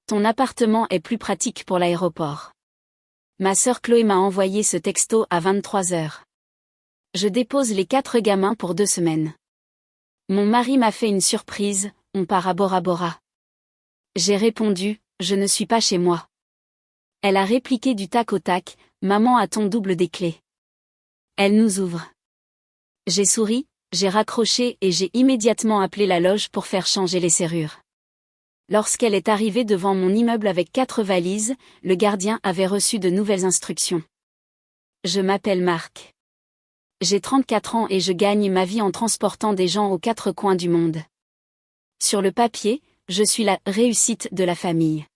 Ton appartement est plus pratique pour l'aéroport. Ma sœur Chloé m'a envoyé ce texto à 23 heures. Je dépose les 4 gamins pour 2 semaines. Mon mari m'a fait une surprise, on part à Bora Bora. J'ai répondu, je ne suis pas chez moi. Elle a répliqué du tac au tac, maman a ton double des clés. Elle nous ouvre. J'ai souri, j'ai raccroché et j'ai immédiatement appelé la loge pour faire changer les serrures. Lorsqu'elle est arrivée devant mon immeuble avec 4 valises, le gardien avait reçu de nouvelles instructions. Je m'appelle Marc. J'ai 34 ans et je gagne ma vie en transportant des gens aux 4 coins du monde. Sur le papier, je suis la réussite de la famille.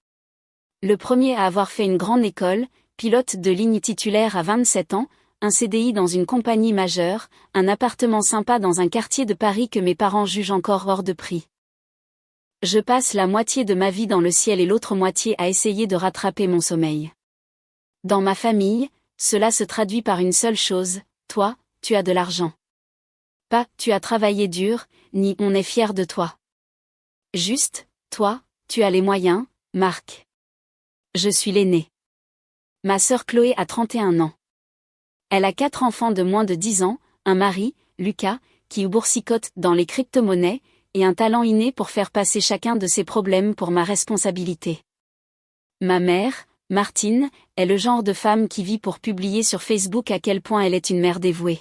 Le premier à avoir fait une grande école, pilote de ligne titulaire à 27 ans, un CDI dans une compagnie majeure, un appartement sympa dans un quartier de Paris que mes parents jugent encore hors de prix. Je passe la moitié de ma vie dans le ciel et l'autre moitié à essayer de rattraper mon sommeil. Dans ma famille, cela se traduit par une seule chose, toi, tu as de l'argent. Pas, tu as travaillé dur, ni on est fier de toi. Juste, toi, tu as les moyens, Marc. Je suis l'aîné. Ma sœur Chloé a 31 ans. Elle a 4 enfants de moins de 10 ans, un mari, Lucas, qui boursicote dans les crypto-monnaies, et un talent inné pour faire passer chacun de ses problèmes pour ma responsabilité. Ma mère, Martine, est le genre de femme qui vit pour publier sur Facebook à quel point elle est une mère dévouée.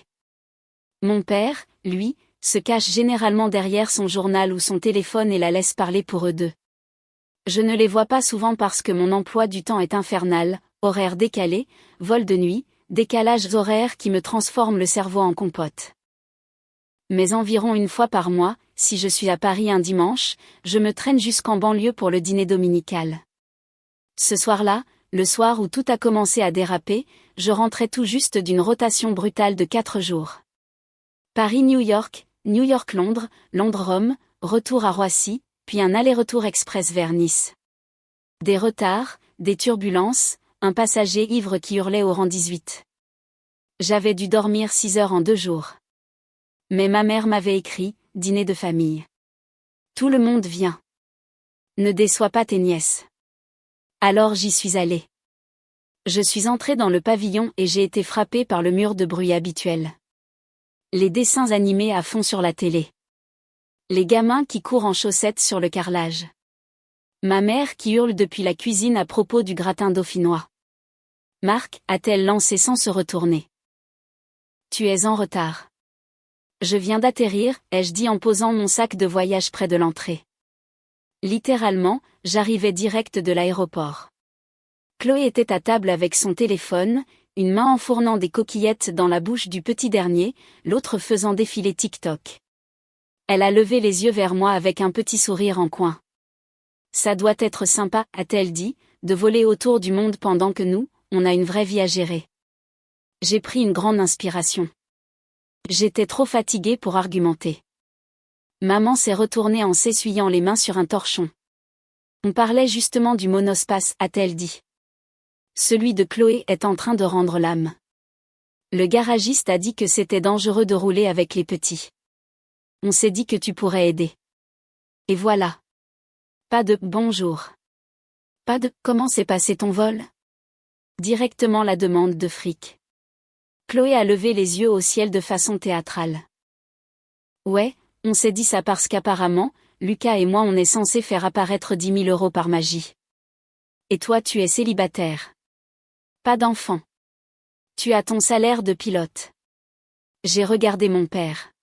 Mon père, lui, se cache généralement derrière son journal ou son téléphone et la laisse parler pour eux deux. Je ne les vois pas souvent parce que mon emploi du temps est infernal, horaires décalés, vol de nuit, décalages horaires qui me transforment le cerveau en compote. Mais environ une fois par mois, si je suis à Paris un dimanche, je me traîne jusqu'en banlieue pour le dîner dominical. Ce soir-là, le soir où tout a commencé à déraper, je rentrais tout juste d'une rotation brutale de 4 jours. Paris-New York, New York-Londres, Londres-Rome, retour à Roissy, puis un aller-retour express vers Nice. Des retards, des turbulences, un passager ivre qui hurlait au rang 18. J'avais dû dormir 6 heures en 2 jours. Mais ma mère m'avait écrit, dîner de famille. Tout le monde vient. Ne déçois pas tes nièces. Alors j'y suis allée. Je suis entrée dans le pavillon et j'ai été frappée par le mur de bruit habituel. Les dessins animés à fond sur la télé. Les gamins qui courent en chaussettes sur le carrelage. Ma mère qui hurle depuis la cuisine à propos du gratin dauphinois. Marc, a-t-elle lancé sans se retourner. Tu es en retard. Je viens d'atterrir, ai-je dit en posant mon sac de voyage près de l'entrée. Littéralement, j'arrivais direct de l'aéroport. Chloé était à table avec son téléphone, une main enfournant des coquillettes dans la bouche du petit dernier, l'autre faisant défiler TikTok. Elle a levé les yeux vers moi avec un petit sourire en coin. Ça doit être sympa, a-t-elle dit, de voler autour du monde pendant que nous, on a une vraie vie à gérer. J'ai pris une grande inspiration. J'étais trop fatiguée pour argumenter. Maman s'est retournée en s'essuyant les mains sur un torchon. On parlait justement du monospace, a-t-elle dit. Celui de Chloé est en train de rendre l'âme. Le garagiste a dit que c'était dangereux de rouler avec les petits. On s'est dit que tu pourrais aider. Et voilà. Pas de « bonjour ». Pas de « comment s'est passé ton vol ?» Directement la demande de fric. Chloé a levé les yeux au ciel de façon théâtrale. Ouais, on s'est dit ça parce qu'apparemment, Lucas et moi on est censé faire apparaître 10 000 € par magie. Et toi tu es célibataire. Pas d'enfant. Tu as ton salaire de pilote. J'ai regardé mon père.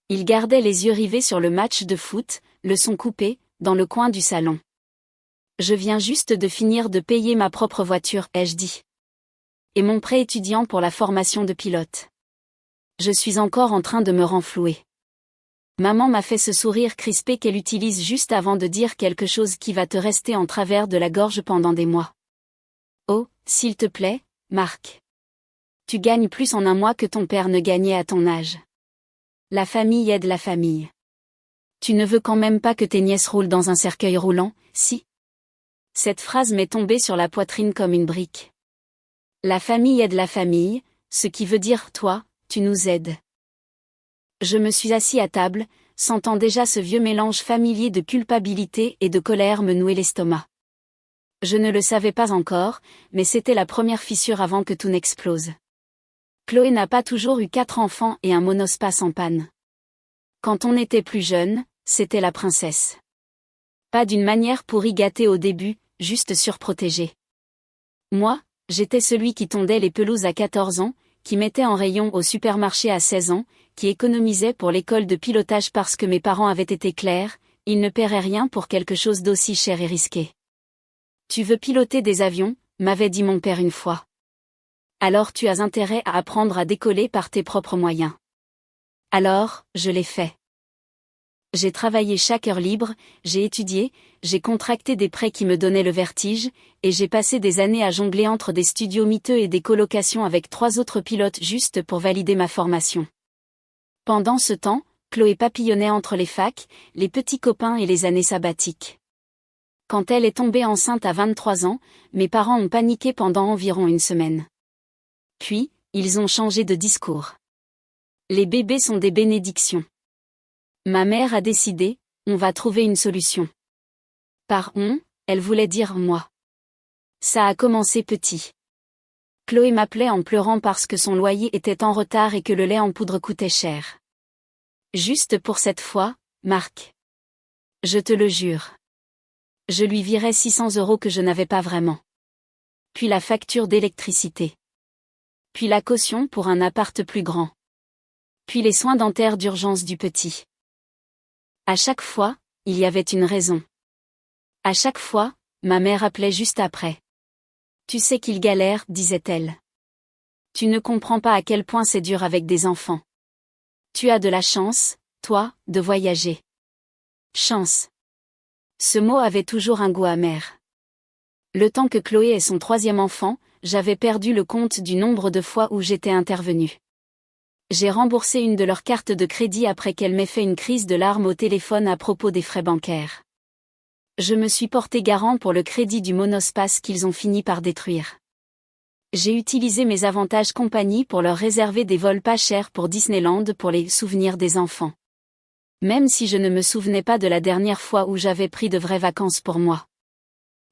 Il gardait les yeux rivés sur le match de foot, le son coupé, dans le coin du salon. Je viens juste de finir de payer ma propre voiture, ai-je dit. Et mon prêt étudiant pour la formation de pilote. Je suis encore en train de me renflouer. Maman m'a fait ce sourire crispé qu'elle utilise juste avant de dire quelque chose qui va te rester en travers de la gorge pendant des mois. Oh, s'il te plaît, Marc. Tu gagnes plus en un mois que ton père ne gagnait à ton âge. La famille aide la famille. Tu ne veux quand même pas que tes nièces roulent dans un cercueil roulant, si? Cette phrase m'est tombée sur la poitrine comme une brique. La famille aide la famille, ce qui veut dire toi, tu nous aides. Je me suis assis à table, sentant déjà ce vieux mélange familier de culpabilité et de colère me nouer l'estomac. Je ne le savais pas encore, mais c'était la première fissure avant que tout n'explose. Chloé n'a pas toujours eu 4 enfants et un monospace en panne. Quand on était plus jeune, c'était la princesse. Pas d'une manière pourri gâtée au début, juste surprotégée. Moi, j'étais celui qui tondait les pelouses à 14 ans, qui mettait en rayon au supermarché à 16 ans, qui économisait pour l'école de pilotage parce que mes parents avaient été clairs, ils ne paieraient rien pour quelque chose d'aussi cher et risqué. Tu veux piloter des avions, m'avait dit mon père une fois. Alors tu as intérêt à apprendre à décoller par tes propres moyens. Alors, je l'ai fait. J'ai travaillé chaque heure libre, j'ai étudié, j'ai contracté des prêts qui me donnaient le vertige, et j'ai passé des années à jongler entre des studios miteux et des colocations avec 3 autres pilotes juste pour valider ma formation. Pendant ce temps, Chloé papillonnait entre les facs, les petits copains et les années sabbatiques. Quand elle est tombée enceinte à 23 ans, mes parents ont paniqué pendant environ une semaine. Puis, ils ont changé de discours. Les bébés sont des bénédictions. Ma mère a décidé, on va trouver une solution. Par on, elle voulait dire moi. Ça a commencé petit. Chloé m'appelait en pleurant parce que son loyer était en retard et que le lait en poudre coûtait cher. Juste pour cette fois, Marc. Je te le jure. Je lui virais 600 € que je n'avais pas vraiment. Puis la facture d'électricité. Puis la caution pour un appart plus grand. Puis les soins dentaires d'urgence du petit. À chaque fois, il y avait une raison. À chaque fois, ma mère appelait juste après. Tu sais qu'il galère, disait-elle. Tu ne comprends pas à quel point c'est dur avec des enfants. Tu as de la chance, toi, de voyager. Chance. Ce mot avait toujours un goût amer. Le temps que Chloé ait son 3e enfant, j'avais perdu le compte du nombre de fois où j'étais intervenue. J'ai remboursé une de leurs cartes de crédit après qu'elle m'ait fait une crise de larmes au téléphone à propos des frais bancaires. Je me suis porté garant pour le crédit du monospace qu'ils ont fini par détruire. J'ai utilisé mes avantages compagnie pour leur réserver des vols pas chers pour Disneyland pour les souvenirs des enfants. Même si je ne me souvenais pas de la dernière fois où j'avais pris de vraies vacances pour moi.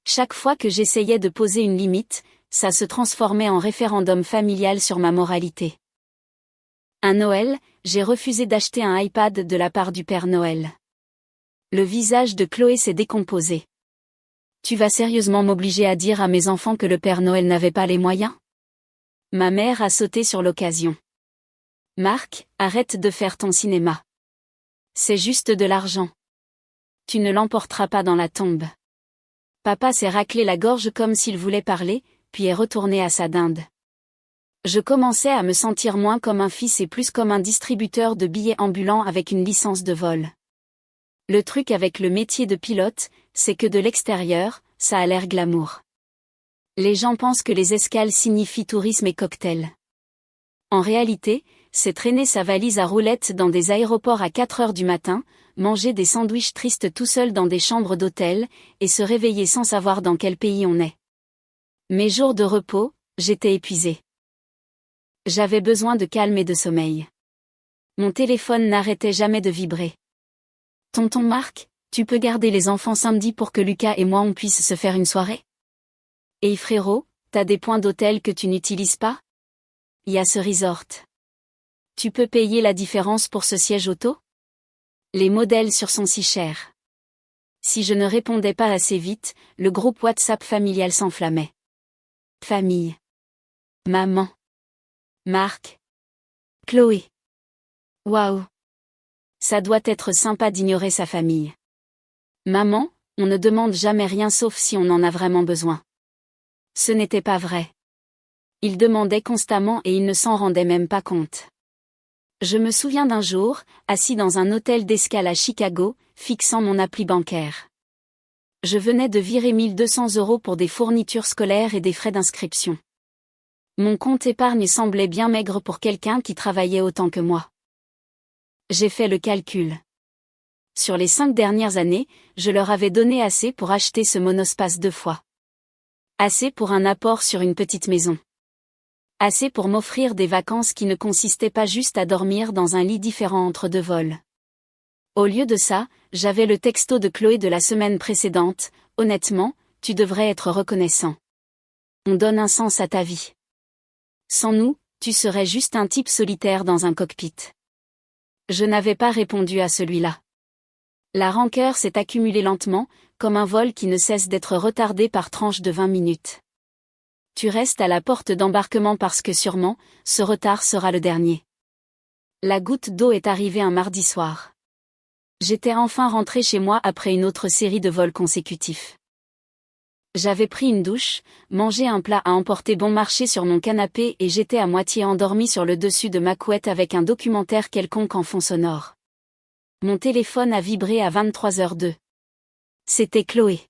Chaque fois que j'essayais de poser une limite, ça se transformait en référendum familial sur ma moralité. Un Noël, j'ai refusé d'acheter un iPad de la part du Père Noël. Le visage de Chloé s'est décomposé. Tu vas sérieusement m'obliger à dire à mes enfants que le Père Noël n'avait pas les moyens? Ma mère a sauté sur l'occasion. Marc, arrête de faire ton cinéma. C'est juste de l'argent. Tu ne l'emporteras pas dans la tombe. Papa s'est raclé la gorge comme s'il voulait parler, puis est retourné à sa dinde. Je commençais à me sentir moins comme un fils et plus comme un distributeur de billets ambulants avec une licence de vol. Le truc avec le métier de pilote, c'est que de l'extérieur, ça a l'air glamour. Les gens pensent que les escales signifient tourisme et cocktail. En réalité, c'est traîner sa valise à roulettes dans des aéroports à 4 heures du matin, manger des sandwichs tristes tout seul dans des chambres d'hôtel, et se réveiller sans savoir dans quel pays on est. Mes jours de repos, j'étais épuisée. J'avais besoin de calme et de sommeil. Mon téléphone n'arrêtait jamais de vibrer. Tonton Marc, tu peux garder les enfants samedi pour que Lucas et moi on puisse se faire une soirée? Et frérot, t'as des points d'hôtel que tu n'utilises pas? Y a ce resort. Tu peux payer la différence pour ce siège auto? Les modèles sur sont si chers. Si je ne répondais pas assez vite, le groupe WhatsApp familial s'enflammait. Famille. Maman. Marc. Chloé. Waouh. Ça doit être sympa d'ignorer sa famille. Maman, on ne demande jamais rien sauf si on en a vraiment besoin. Ce n'était pas vrai. Il demandait constamment et il ne s'en rendait même pas compte. Je me souviens d'un jour, assis dans un hôtel d'escale à Chicago, fixant mon appli bancaire. Je venais de virer 1200 € pour des fournitures scolaires et des frais d'inscription. Mon compte épargne semblait bien maigre pour quelqu'un qui travaillait autant que moi. J'ai fait le calcul. Sur les 5 dernières années, je leur avais donné assez pour acheter ce monospace 2 fois. Assez pour un apport sur une petite maison. Assez pour m'offrir des vacances qui ne consistaient pas juste à dormir dans un lit différent entre 2 vols. Au lieu de ça, j'avais le texto de Chloé de la semaine précédente. Honnêtement, tu devrais être reconnaissant. On donne un sens à ta vie. Sans nous, tu serais juste un type solitaire dans un cockpit. Je n'avais pas répondu à celui-là. La rancœur s'est accumulée lentement, comme un vol qui ne cesse d'être retardé par tranches de 20 minutes. Tu restes à la porte d'embarquement parce que sûrement, ce retard sera le dernier. La goutte d'eau est arrivée un mardi soir. J'étais enfin rentré chez moi après une autre série de vols consécutifs. J'avais pris une douche, mangé un plat à emporter bon marché sur mon canapé et j'étais à moitié endormi sur le dessus de ma couette avec un documentaire quelconque en fond sonore. Mon téléphone a vibré à 23h02. C'était Chloé.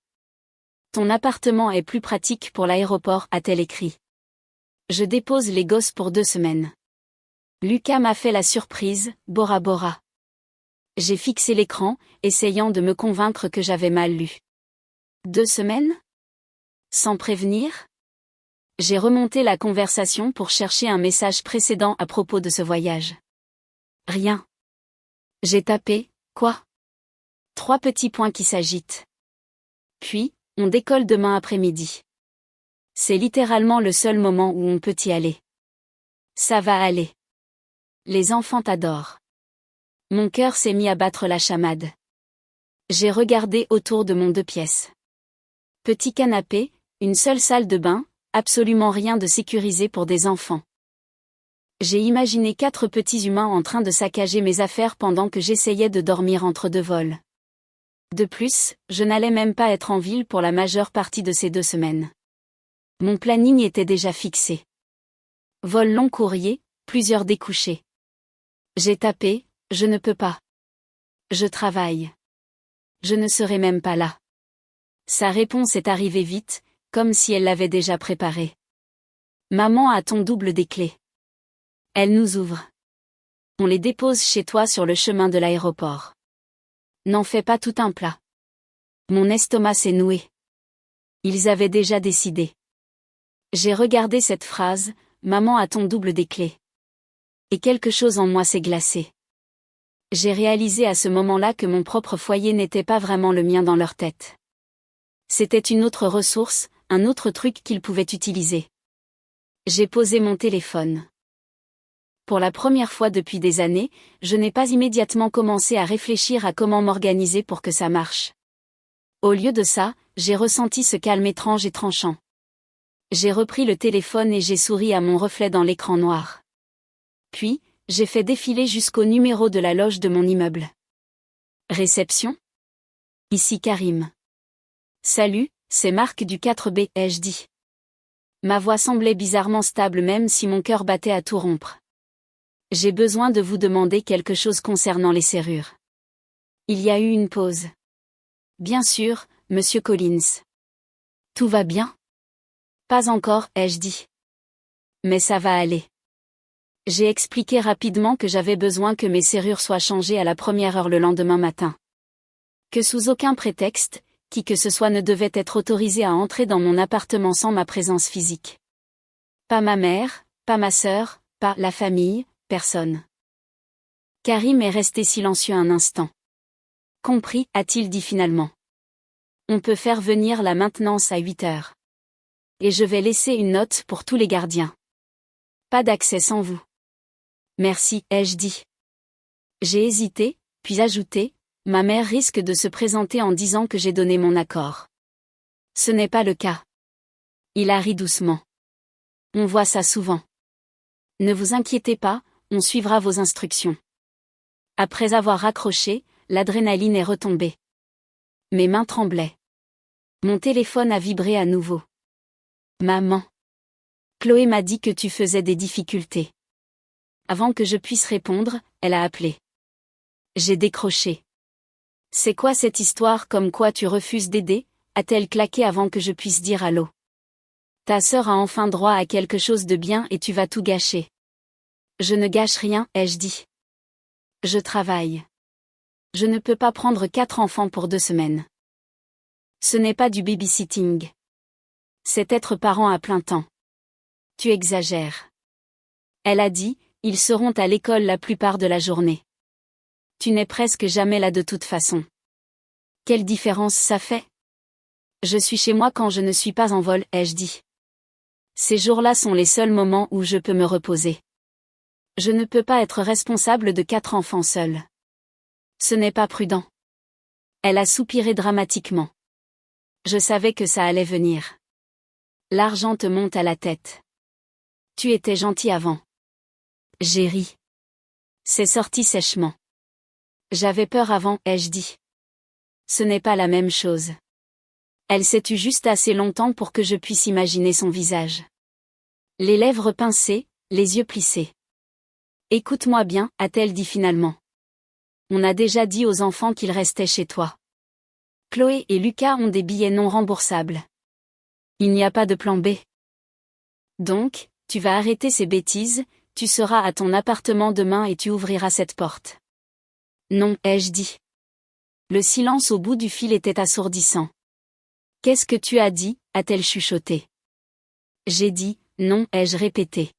Ton appartement est plus pratique pour l'aéroport, a-t-elle écrit. Je dépose les gosses pour 2 semaines. Lucas m'a fait la surprise, Bora Bora. J'ai fixé l'écran, essayant de me convaincre que j'avais mal lu. 2 semaines ? Sans prévenir ? J'ai remonté la conversation pour chercher un message précédent à propos de ce voyage. Rien. J'ai tapé, quoi ? 3 petits points qui s'agitent. Puis, on décolle demain après-midi. C'est littéralement le seul moment où on peut y aller. Ça va aller. Les enfants t'adorent. Mon cœur s'est mis à battre la chamade. J'ai regardé autour de mon 2 pièces. Petit canapé, une seule salle de bain, absolument rien de sécurisé pour des enfants. J'ai imaginé 4 petits humains en train de saccager mes affaires pendant que j'essayais de dormir entre 2 vols. De plus, je n'allais même pas être en ville pour la majeure partie de ces 2 semaines. Mon planning était déjà fixé. Vol long courrier, plusieurs découchés. J'ai tapé, je ne peux pas. Je travaille. Je ne serai même pas là. Sa réponse est arrivée vite, comme si elle l'avait déjà préparée. Maman a ton double des clés. Elle nous ouvre. On les dépose chez toi sur le chemin de l'aéroport. N'en fais pas tout un plat. Mon estomac s'est noué. Ils avaient déjà décidé. J'ai regardé cette phrase, maman a ton double des clés. Et quelque chose en moi s'est glacé. J'ai réalisé à ce moment-là que mon propre foyer n'était pas vraiment le mien dans leur tête. C'était une autre ressource, un autre truc qu'ils pouvaient utiliser. J'ai posé mon téléphone. Pour la première fois depuis des années, je n'ai pas immédiatement commencé à réfléchir à comment m'organiser pour que ça marche. Au lieu de ça, j'ai ressenti ce calme étrange et tranchant. J'ai repris le téléphone et j'ai souri à mon reflet dans l'écran noir. Puis, j'ai fait défiler jusqu'au numéro de la loge de mon immeuble. Réception ? Ici Karim. Salut, c'est Marc du 4B, ai-je dit. Ma voix semblait bizarrement stable même si mon cœur battait à tout rompre. J'ai besoin de vous demander quelque chose concernant les serrures. Il y a eu une pause. Bien sûr, Monsieur Collins. Tout va bien ? Pas encore, ai-je dit. Mais ça va aller. J'ai expliqué rapidement que j'avais besoin que mes serrures soient changées à la première heure le lendemain matin. Que sous aucun prétexte, qui que ce soit ne devait être autorisé à entrer dans mon appartement sans ma présence physique. Pas ma mère, pas ma sœur, pas la famille, personne. Karim est resté silencieux un instant. Compris, a-t-il dit finalement. On peut faire venir la maintenance à 8 heures. Et je vais laisser une note pour tous les gardiens. Pas d'accès sans vous. Merci, ai-je dit. J'ai hésité, puis ajouté, ma mère risque de se présenter en disant que j'ai donné mon accord. Ce n'est pas le cas. Il a ri doucement. On voit ça souvent. Ne vous inquiétez pas, on suivra vos instructions. Après avoir raccroché, l'adrénaline est retombée. Mes mains tremblaient. Mon téléphone a vibré à nouveau. Maman. Chloé m'a dit que tu faisais des difficultés. Avant que je puisse répondre, elle a appelé. J'ai décroché. C'est quoi cette histoire comme quoi tu refuses d'aider, a-t-elle claqué avant que je puisse dire allô. Ta sœur a enfin droit à quelque chose de bien et tu vas tout gâcher. Je ne gâche rien, ai-je dit. Je travaille. Je ne peux pas prendre 4 enfants pour 2 semaines. Ce n'est pas du babysitting. C'est être parent à plein temps. Tu exagères. Elle a dit, ils seront à l'école la plupart de la journée. Tu n'es presque jamais là de toute façon. Quelle différence ça fait ? Je suis chez moi quand je ne suis pas en vol, ai-je dit. Ces jours-là sont les seuls moments où je peux me reposer. Je ne peux pas être responsable de 4 enfants seuls. Ce n'est pas prudent. Elle a soupiré dramatiquement. Je savais que ça allait venir. L'argent te monte à la tête. Tu étais gentil avant. J'ai ri. C'est sorti sèchement. J'avais peur avant, ai-je dit. Ce n'est pas la même chose. Elle s'est tue juste assez longtemps pour que je puisse imaginer son visage. Les lèvres pincées, les yeux plissés. Écoute-moi bien, a-t-elle dit finalement. On a déjà dit aux enfants qu'ils restaient chez toi. Chloé et Lucas ont des billets non remboursables. Il n'y a pas de plan B. Donc, tu vas arrêter ces bêtises, tu seras à ton appartement demain et tu ouvriras cette porte. Non, ai-je dit. Le silence au bout du fil était assourdissant. Qu'est-ce que tu as dit, a-t-elle chuchoté. J'ai dit, non, ai-je répété.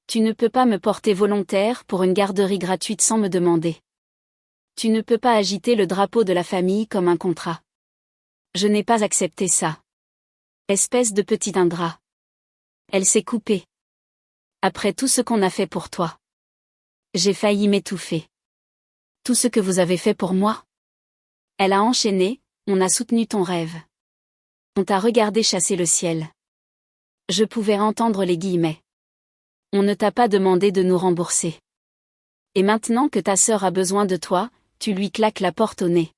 Tu ne peux pas me porter volontaire pour une garderie gratuite sans me demander. Tu ne peux pas agiter le drapeau de la famille comme un contrat. Je n'ai pas accepté ça. Espèce de petit ingrat. Elle s'est coupée. Après tout ce qu'on a fait pour toi. J'ai failli m'étouffer. Tout ce que vous avez fait pour moi. Elle a enchaîné, on a soutenu ton rêve. On t'a regardé chasser le ciel. Je pouvais entendre les guillemets. On ne t'a pas demandé de nous rembourser. Et maintenant que ta sœur a besoin de toi, tu lui claques la porte au nez.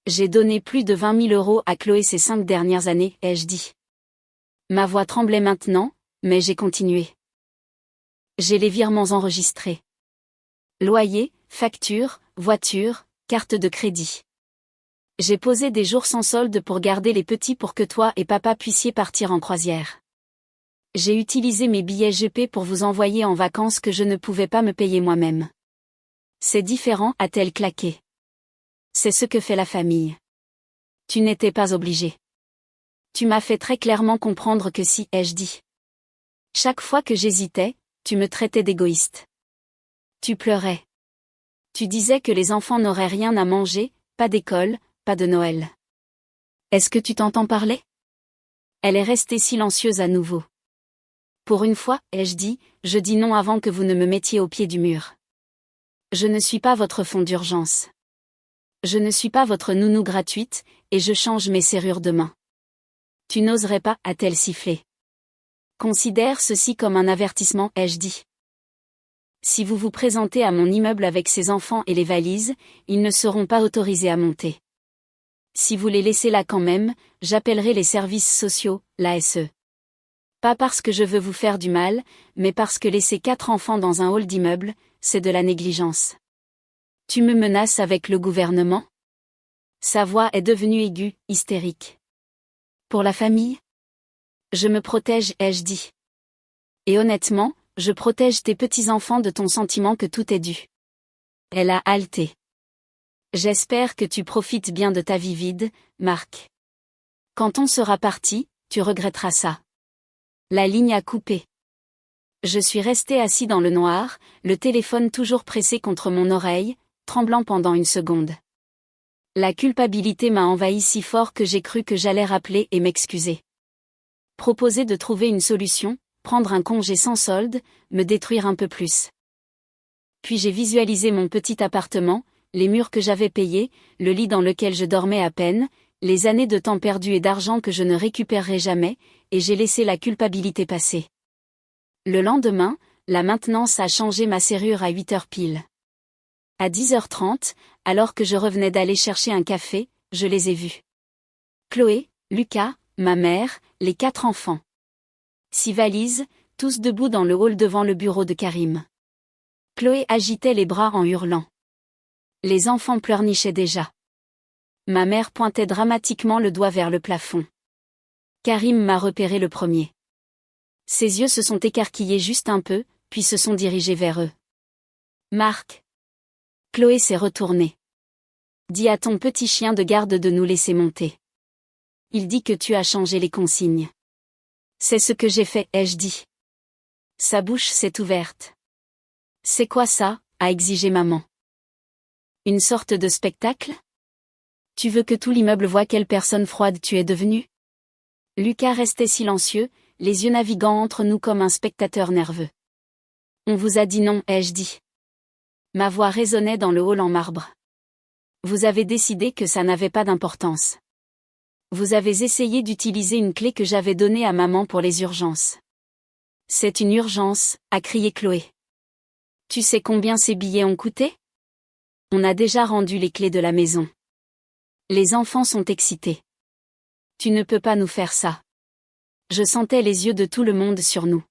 J'ai donné plus de 20 000 € à Chloé ces 5 dernières années, ai-je dit. Ma voix tremblait maintenant, mais j'ai continué. J'ai les virements enregistrés. Loyer, facture, voiture, carte de crédit. J'ai posé des jours sans solde pour garder les petits pour que toi et papa puissiez partir en croisière. J'ai utilisé mes billets GP pour vous envoyer en vacances que je ne pouvais pas me payer moi-même. C'est différent, a-t-elle claqué. C'est ce que fait la famille. Tu n'étais pas obligé. Tu m'as fait très clairement comprendre que si, ai-je dit. Chaque fois que j'hésitais, tu me traitais d'égoïste. Tu pleurais. Tu disais que les enfants n'auraient rien à manger, pas d'école, pas de Noël. Est-ce que tu t'entends parler? Elle est restée silencieuse à nouveau. Pour une fois, ai-je dit, je dis non avant que vous ne me mettiez au pied du mur. Je ne suis pas votre fonds d'urgence. Je ne suis pas votre nounou gratuite, et je change mes serrures demain. Tu n'oserais pas, a-t-elle sifflé. Considère ceci comme un avertissement, ai-je dit. Si vous vous présentez à mon immeuble avec ces enfants et les valises, ils ne seront pas autorisés à monter. Si vous les laissez là quand même, j'appellerai les services sociaux, l'ASE. Pas parce que je veux vous faire du mal, mais parce que laisser 4 enfants dans un hall d'immeuble, c'est de la négligence. Tu me menaces avec le gouvernement? Sa voix est devenue aiguë, hystérique. Pour la famille? Je me protège, ai-je dit. Et honnêtement, je protège tes petits-enfants de ton sentiment que tout est dû. Elle a haleté. J'espère que tu profites bien de ta vie vide, Marc. Quand on sera parti, tu regretteras ça. La ligne a coupé. Je suis resté assis dans le noir, le téléphone toujours pressé contre mon oreille, tremblant pendant une seconde. La culpabilité m'a envahi si fort que j'ai cru que j'allais rappeler et m'excuser. Proposer de trouver une solution, prendre un congé sans solde, me détruire un peu plus. Puis j'ai visualisé mon petit appartement, les murs que j'avais payés, le lit dans lequel je dormais à peine, les années de temps perdu et d'argent que je ne récupérerai jamais, et j'ai laissé la culpabilité passer. Le lendemain, la maintenance a changé ma serrure à 8 heures pile. À 10h30, alors que je revenais d'aller chercher un café, je les ai vus. Chloé, Lucas, ma mère, les 4 enfants. 6 valises, tous debout dans le hall devant le bureau de Karim. Chloé agitait les bras en hurlant. Les enfants pleurnichaient déjà. Ma mère pointait dramatiquement le doigt vers le plafond. Karim m'a repéré le premier. Ses yeux se sont écarquillés juste un peu, puis se sont dirigés vers eux. Marc. Chloé s'est retournée. Dis à ton petit chien de garde de nous laisser monter. Il dit que tu as changé les consignes. C'est ce que j'ai fait, ai-je dit. Sa bouche s'est ouverte. C'est quoi ça, a exigé maman. Une sorte de spectacle? Tu veux que tout l'immeuble voie quelle personne froide tu es devenue? Lucas restait silencieux, les yeux naviguant entre nous comme un spectateur nerveux. On vous a dit non, ai-je dit. Ma voix résonnait dans le hall en marbre. Vous avez décidé que ça n'avait pas d'importance. Vous avez essayé d'utiliser une clé que j'avais donnée à maman pour les urgences. C'est une urgence, a crié Chloé. Tu sais combien ces billets ont coûté? On a déjà rendu les clés de la maison. Les enfants sont excités. Tu ne peux pas nous faire ça. Je sentais les yeux de tout le monde sur nous.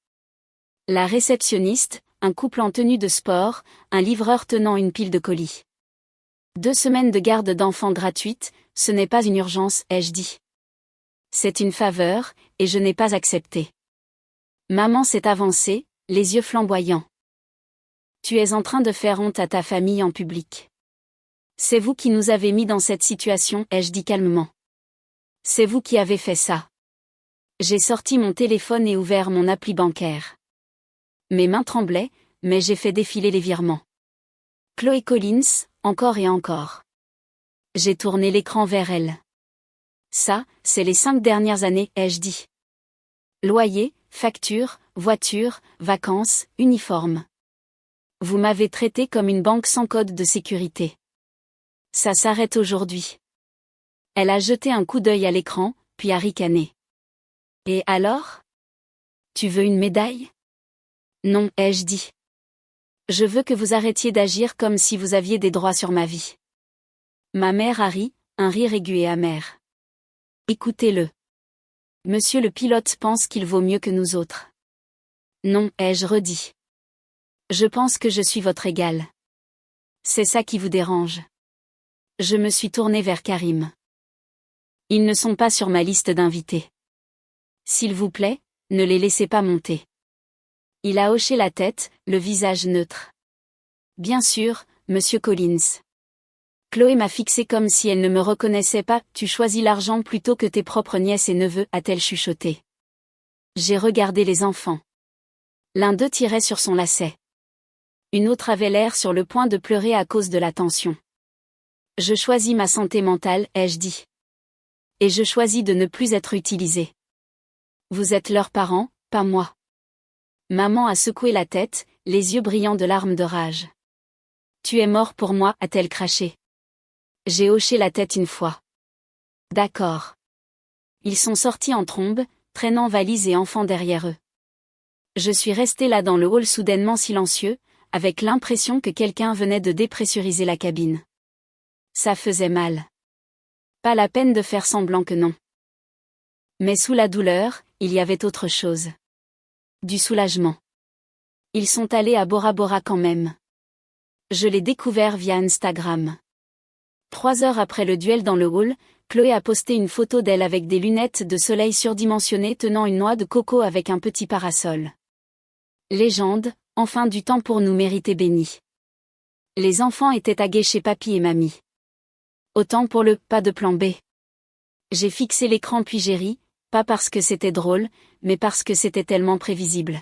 La réceptionniste, un couple en tenue de sport, un livreur tenant une pile de colis. 2 semaines de garde d'enfants gratuite, ce n'est pas une urgence, ai-je dit. C'est une faveur, et je n'ai pas accepté. Maman s'est avancée, les yeux flamboyants. Tu es en train de faire honte à ta famille en public. C'est vous qui nous avez mis dans cette situation, ai-je dit calmement. C'est vous qui avez fait ça. J'ai sorti mon téléphone et ouvert mon appli bancaire. Mes mains tremblaient, mais j'ai fait défiler les virements. Chloé Collins, encore et encore. J'ai tourné l'écran vers elle. Ça, c'est les 5 dernières années, ai-je dit. Loyer, facture, voiture, vacances, uniforme. Vous m'avez traité comme une banque sans code de sécurité. Ça s'arrête aujourd'hui. Elle a jeté un coup d'œil à l'écran, puis a ricané. Et alors? Tu veux une médaille? Non, ai-je dit. Je veux que vous arrêtiez d'agir comme si vous aviez des droits sur ma vie. Ma mère a ri, un rire aigu et amer. Écoutez-le. Monsieur le pilote pense qu'il vaut mieux que nous autres. Non, ai-je redit. Je pense que je suis votre égal. C'est ça qui vous dérange. Je me suis tournée vers Karim. Ils ne sont pas sur ma liste d'invités. S'il vous plaît, ne les laissez pas monter. Il a hoché la tête, le visage neutre. Bien sûr, monsieur Collins. Chloé m'a fixé comme si elle ne me reconnaissait pas. Tu choisis l'argent plutôt que tes propres nièces et neveux, a-t-elle chuchoté. J'ai regardé les enfants. L'un d'eux tirait sur son lacet. Une autre avait l'air sur le point de pleurer à cause de la tension. Je choisis ma santé mentale, ai-je dit. Et je choisis de ne plus être utilisée. Vous êtes leurs parents, pas moi. Maman a secoué la tête, les yeux brillants de larmes de rage. Tu es mort pour moi, a-t-elle craché. J'ai hoché la tête une fois. D'accord. Ils sont sortis en trombe, traînant valises et enfants derrière eux. Je suis restée là dans le hall soudainement silencieux, avec l'impression que quelqu'un venait de dépressuriser la cabine. Ça faisait mal. Pas la peine de faire semblant que non. Mais sous la douleur, il y avait autre chose. Du soulagement. Ils sont allés à Bora Bora quand même. Je l'ai découvert via Instagram. 3 heures après le duel dans le hall, Chloé a posté une photo d'elle avec des lunettes de soleil surdimensionnées tenant une noix de coco avec un petit parasol. Légende, enfin du temps pour nous mériter béni. Les enfants étaient tagués chez papy et mamie. Autant pour le pas de plan B. J'ai fixé l'écran puis j'ai ri, pas parce que c'était drôle, mais parce que c'était tellement prévisible.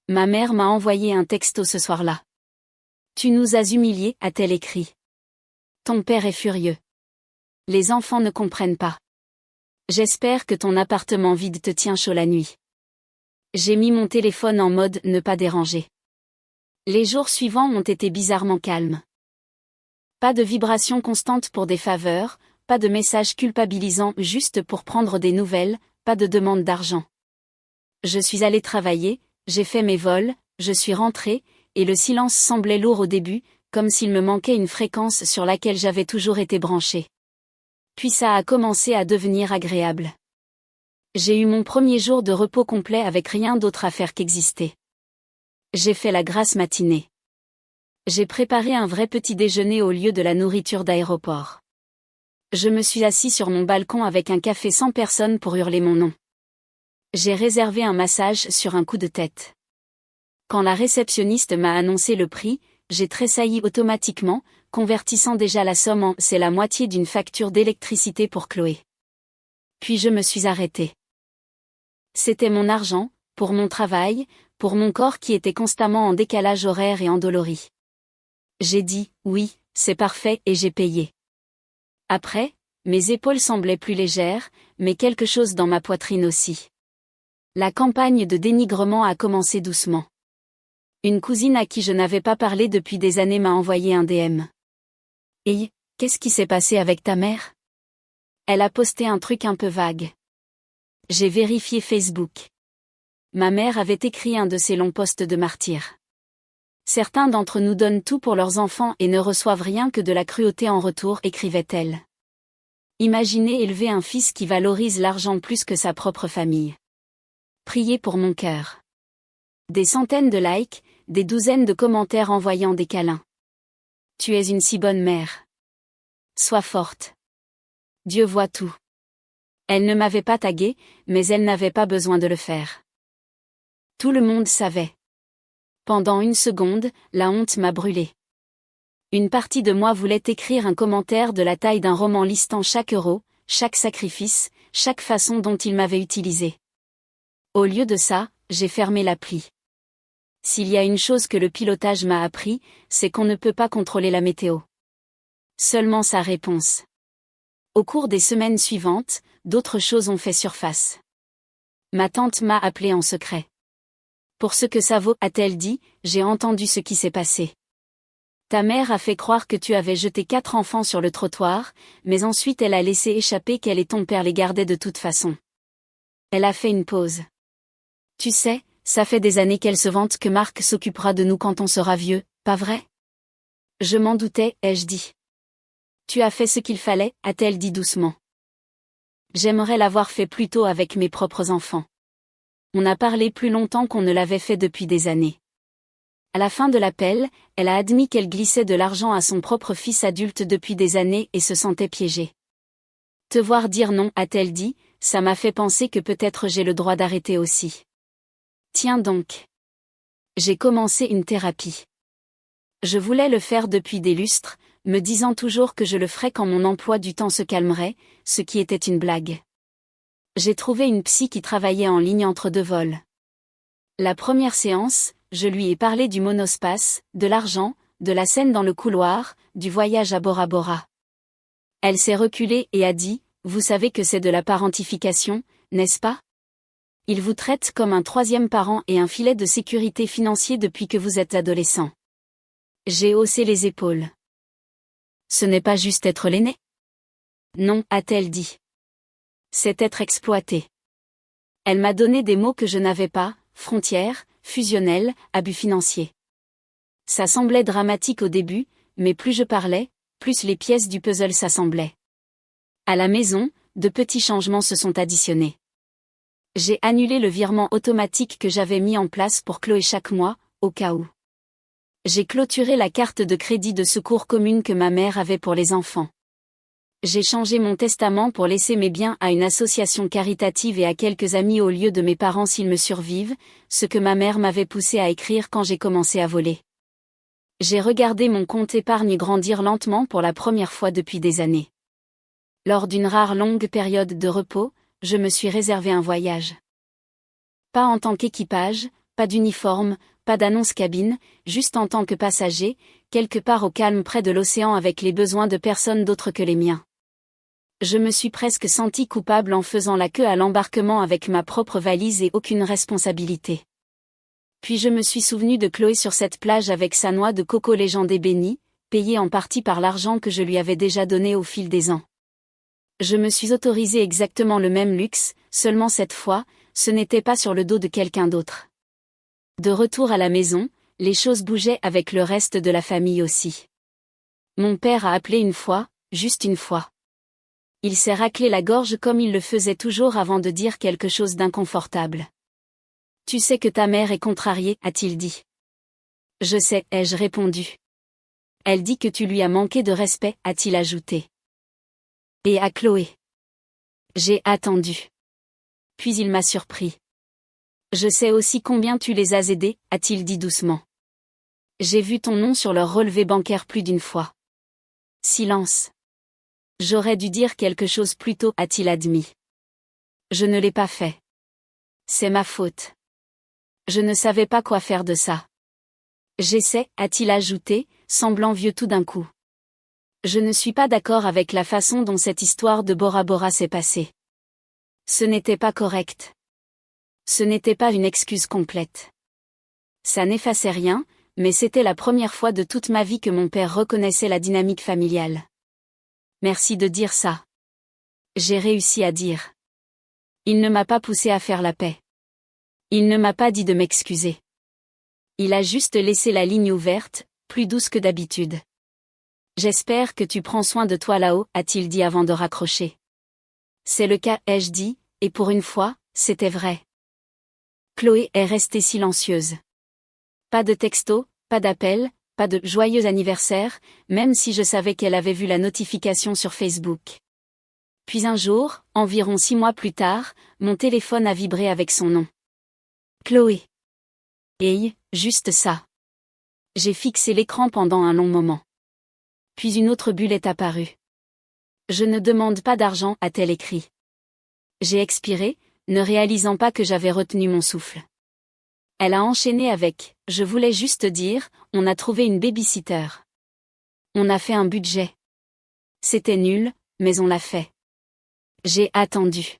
Ma mère m'a envoyé un texto ce soir-là. Tu nous as humiliés, a-t-elle écrit. Ton père est furieux. Les enfants ne comprennent pas. J'espère que ton appartement vide te tient chaud la nuit. J'ai mis mon téléphone en mode ne pas déranger. Les jours suivants ont été bizarrement calmes. Pas de vibrations constantes pour des faveurs, pas de messages culpabilisants juste pour prendre des nouvelles, pas de demande d'argent. Je suis allée travailler, j'ai fait mes vols, je suis rentrée, et le silence semblait lourd au début, comme s'il me manquait une fréquence sur laquelle j'avais toujours été branchée. Puis ça a commencé à devenir agréable. J'ai eu mon premier jour de repos complet avec rien d'autre à faire qu'exister. J'ai fait la grasse matinée. J'ai préparé un vrai petit déjeuner au lieu de la nourriture d'aéroport. Je me suis assis sur mon balcon avec un café sans personne pour hurler mon nom. J'ai réservé un massage sur un coup de tête. Quand la réceptionniste m'a annoncé le prix, j'ai tressailli automatiquement, convertissant déjà la somme en « c'est la moitié d'une facture d'électricité pour Chloé ». Puis je me suis arrêtée. C'était mon argent, pour mon travail, pour mon corps qui était constamment en décalage horaire et endolori. J'ai dit « oui, c'est parfait » et j'ai payé. Après, mes épaules semblaient plus légères, mais quelque chose dans ma poitrine aussi. La campagne de dénigrement a commencé doucement. Une cousine à qui je n'avais pas parlé depuis des années m'a envoyé un DM. « Hey, qu'est-ce qui s'est passé avec ta mère ?» Elle a posté un truc un peu vague. J'ai vérifié Facebook. Ma mère avait écrit un de ces longs posts de martyrs. Certains d'entre nous donnent tout pour leurs enfants et ne reçoivent rien que de la cruauté en retour, écrivait-elle. Imaginez élever un fils qui valorise l'argent plus que sa propre famille. Priez pour mon cœur. Des centaines de likes, des douzaines de commentaires envoyant des câlins. Tu es une si bonne mère. Sois forte. Dieu voit tout. Elle ne m'avait pas tagué, mais elle n'avait pas besoin de le faire. Tout le monde savait. Pendant une seconde, la honte m'a brûlé. Une partie de moi voulait écrire un commentaire de la taille d'un roman listant chaque euro, chaque sacrifice, chaque façon dont il m'avait utilisé. Au lieu de ça, j'ai fermé l'appli. S'il y a une chose que le pilotage m'a appris, c'est qu'on ne peut pas contrôler la météo. Seulement sa réponse. Au cours des semaines suivantes, d'autres choses ont fait surface. Ma tante m'a appelé en secret. Pour ce que ça vaut, a-t-elle dit, j'ai entendu ce qui s'est passé. Ta mère a fait croire que tu avais jeté 4 enfants sur le trottoir, mais ensuite elle a laissé échapper qu'elle et ton père les gardaient de toute façon. Elle a fait une pause. Tu sais, ça fait des années qu'elle se vante que Marc s'occupera de nous quand on sera vieux, pas vrai? Je m'en doutais, ai-je dit. Tu as fait ce qu'il fallait, a-t-elle dit doucement. J'aimerais l'avoir fait plus tôt avec mes propres enfants. On a parlé plus longtemps qu'on ne l'avait fait depuis des années. À la fin de l'appel, elle a admis qu'elle glissait de l'argent à son propre fils adulte depuis des années et se sentait piégée. Te voir dire non, a-t-elle dit, ça m'a fait penser que peut-être j'ai le droit d'arrêter aussi. Tiens donc. J'ai commencé une thérapie. Je voulais le faire depuis des lustres, me disant toujours que je le ferais quand mon emploi du temps se calmerait, ce qui était une blague. J'ai trouvé une psy qui travaillait en ligne entre 2 vols. La première séance, je lui ai parlé du monospace, de l'argent, de la scène dans le couloir, du voyage à Bora Bora. Elle s'est reculée et a dit, vous savez que c'est de la parentification, n'est-ce pas? Il vous traite comme un 3e parent et un filet de sécurité financier depuis que vous êtes adolescent. J'ai haussé les épaules. Ce n'est pas juste être l'aîné? Non, a-t-elle dit. C'est être exploité. Elle m'a donné des mots que je n'avais pas, frontières, fusionnel, abus financier. Ça semblait dramatique au début, mais plus je parlais, plus les pièces du puzzle s'assemblaient. À la maison, de petits changements se sont additionnés. J'ai annulé le virement automatique que j'avais mis en place pour Chloé chaque mois, au cas où. J'ai clôturé la carte de crédit de secours commune que ma mère avait pour les enfants. J'ai changé mon testament pour laisser mes biens à une association caritative et à quelques amis au lieu de mes parents s'ils me survivent, ce que ma mère m'avait poussé à écrire quand j'ai commencé à voler. J'ai regardé mon compte épargne grandir lentement pour la première fois depuis des années. Lors d'une rare longue période de repos, je me suis réservé un voyage. Pas en tant qu'équipage, pas d'uniforme, pas d'annonce cabine, juste en tant que passager, quelque part au calme près de l'océan avec les besoins de personne d'autre que les miens. Je me suis presque senti coupable en faisant la queue à l'embarquement avec ma propre valise et aucune responsabilité. Puis je me suis souvenu de Chloé sur cette plage avec sa noix de coco légendée bénie, payée en partie par l'argent que je lui avais déjà donné au fil des ans. Je me suis autorisé exactement le même luxe, seulement cette fois, ce n'était pas sur le dos de quelqu'un d'autre. De retour à la maison, les choses bougeaient avec le reste de la famille aussi. Mon père a appelé une fois, juste une fois. Il s'est raclé la gorge comme il le faisait toujours avant de dire quelque chose d'inconfortable. « Tu sais que ta mère est contrariée, a-t-il dit. »« Je sais, ai-je répondu. »« Elle dit que tu lui as manqué de respect, a-t-il ajouté. »« Et à Chloé. » J'ai attendu. Puis il m'a surpris. « Je sais aussi combien tu les as aidés, a-t-il dit doucement. J'ai vu ton nom sur leur relevé bancaire plus d'une fois. » Silence. J'aurais dû dire quelque chose plus tôt, a-t-il admis. Je ne l'ai pas fait. C'est ma faute. Je ne savais pas quoi faire de ça. J'essaie, a-t-il ajouté, semblant vieux tout d'un coup. Je ne suis pas d'accord avec la façon dont cette histoire de Bora Bora s'est passée. Ce n'était pas correct. Ce n'était pas une excuse complète. Ça n'effaçait rien, mais c'était la première fois de toute ma vie que mon père reconnaissait la dynamique familiale. Merci de dire ça. J'ai réussi à dire. Il ne m'a pas poussé à faire la paix. Il ne m'a pas dit de m'excuser. Il a juste laissé la ligne ouverte, plus douce que d'habitude. J'espère que tu prends soin de toi là-haut, a-t-il dit avant de raccrocher. C'est le cas, ai-je dit, et pour une fois, c'était vrai. Chloé est restée silencieuse. Pas de texto, pas d'appel, pas de « joyeux anniversaire », même si je savais qu'elle avait vu la notification sur Facebook. Puis un jour, environ 6 mois plus tard, mon téléphone a vibré avec son nom. Chloé. Et, juste ça. J'ai fixé l'écran pendant un long moment. Puis une autre bulle est apparue. Je ne demande pas d'argent, a-t-elle écrit. J'ai expiré, ne réalisant pas que j'avais retenu mon souffle. Elle a enchaîné avec « Je voulais juste dire, on a trouvé une baby-sitter. On a fait un budget. C'était nul, mais on l'a fait. J'ai attendu.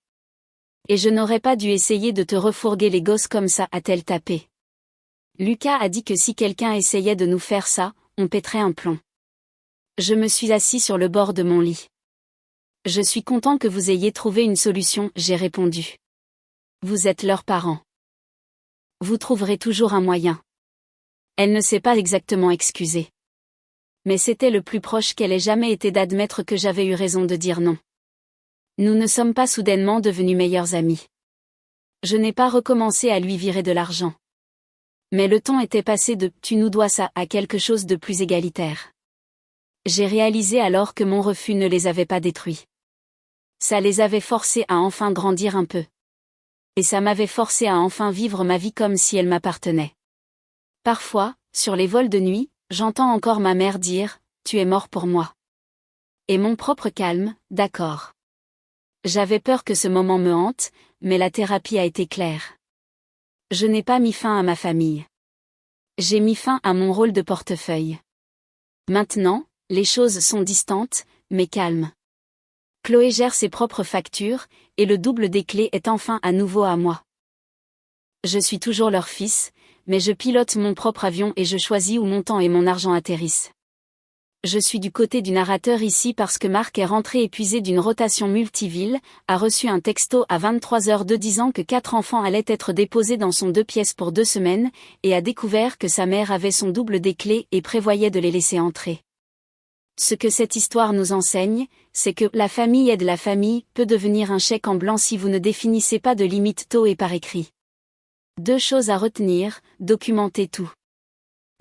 Et je n'aurais pas dû essayer de te refourguer les gosses comme ça, a-t-elle tapé. Lucas a dit que si quelqu'un essayait de nous faire ça, on pèterait un plomb. Je me suis assis sur le bord de mon lit. Je suis content que vous ayez trouvé une solution, j'ai répondu. Vous êtes leurs parents. Vous trouverez toujours un moyen. Elle ne s'est pas exactement excusée. Mais c'était le plus proche qu'elle ait jamais été d'admettre que j'avais eu raison de dire non. Nous ne sommes pas soudainement devenus meilleurs amis. Je n'ai pas recommencé à lui virer de l'argent. Mais le ton était passé de « tu nous dois ça » à quelque chose de plus égalitaire. J'ai réalisé alors que mon refus ne les avait pas détruits. Ça les avait forcés à enfin grandir un peu. Et ça m'avait forcé à enfin vivre ma vie comme si elle m'appartenait. Parfois, sur les vols de nuit, j'entends encore ma mère dire « tu es mort pour moi ». Et mon propre calme, d'accord. J'avais peur que ce moment me hante, mais la thérapie a été claire. Je n'ai pas mis fin à ma famille. J'ai mis fin à mon rôle de portefeuille. Maintenant, les choses sont distantes, mais calmes. Chloé gère ses propres factures, et le double des clés est enfin à nouveau à moi. Je suis toujours leur fils, mais je pilote mon propre avion et je choisis où mon temps et mon argent atterrissent. Je suis du côté du narrateur ici parce que Marc est rentré épuisé d'une rotation multiville, a reçu un texto à 23h02 disant que 4 enfants allaient être déposés dans son 2 pièces pour 2 semaines, et a découvert que sa mère avait son double des clés et prévoyait de les laisser entrer. Ce que cette histoire nous enseigne, c'est que la famille aide la famille peut devenir un chèque en blanc si vous ne définissez pas de limites tôt et par écrit. 2 choses à retenir, documentez tout.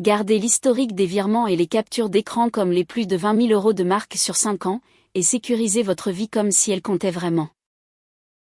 Gardez l'historique des virements et les captures d'écran comme les plus de 20 000 € de Marc sur 5 ans, et sécurisez votre vie comme si elle comptait vraiment.